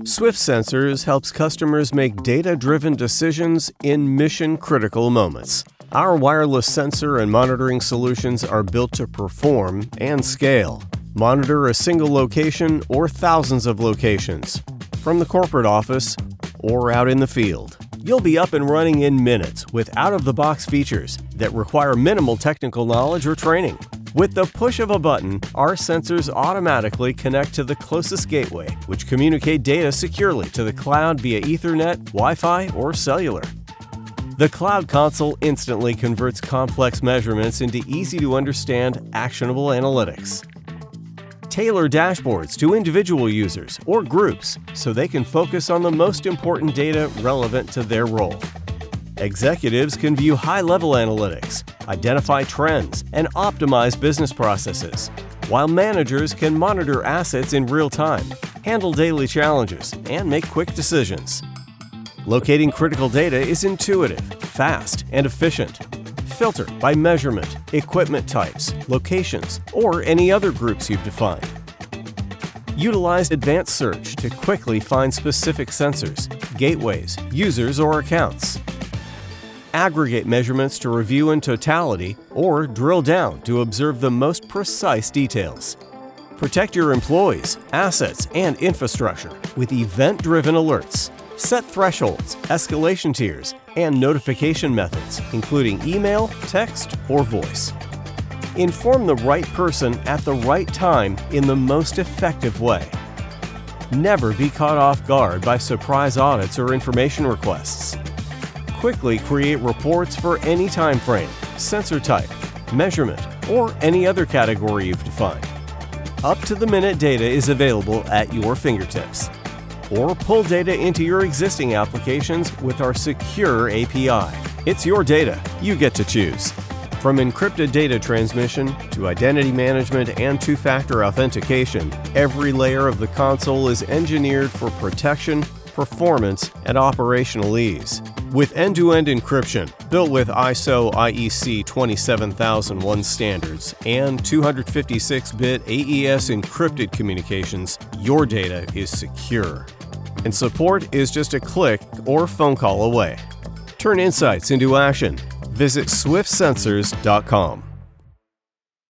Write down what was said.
Swift Sensors helps customers make data-driven decisions in mission-critical moments. Our wireless sensor and monitoring solutions are built to perform and scale. Monitor a single location or thousands of locations, from the corporate office or out in the field. You'll be up and running in minutes with out-of-the-box features that require minimal technical knowledge or training. With the push of a button, our sensors automatically connect to the closest gateway, which communicate data securely to the cloud via Ethernet, Wi-Fi, or cellular. The Cloud Console instantly converts complex measurements into easy-to-understand, actionable analytics. Tailor dashboards to individual users or groups so they can focus on the most important data relevant to their role. Executives can view high-level analytics, identify trends, and optimize business processes, while managers can monitor assets in real time, handle daily challenges, and make quick decisions. Locating critical data is intuitive, fast, and efficient. Filter by measurement, equipment types, locations, or any other groups you've defined. Utilize advanced search to quickly find specific sensors, gateways, users, or accounts. Aggregate measurements to review in totality or drill down to observe the most precise details. Protect your employees, assets, and infrastructure with event-driven alerts. Set thresholds, escalation tiers, and notification methods, including email, text, or voice. Inform the right person at the right time in the most effective way. Never be caught off guard by surprise audits or information requests. Quickly create reports for any time frame, sensor type, measurement, or any other category you've defined. Up-to-the-minute data is available at your fingertips. Or pull data into your existing applications with our secure API. It's your data. You get to choose. From encrypted data transmission to identity management and two-factor authentication, every layer of the console is engineered for protection, performance, and operational ease. With end-to-end encryption, built with ISO IEC 27001 standards and 256-bit AES encrypted communications, your data is secure. And support is just a click or phone call away. Turn insights into action. Visit swiftsensors.com.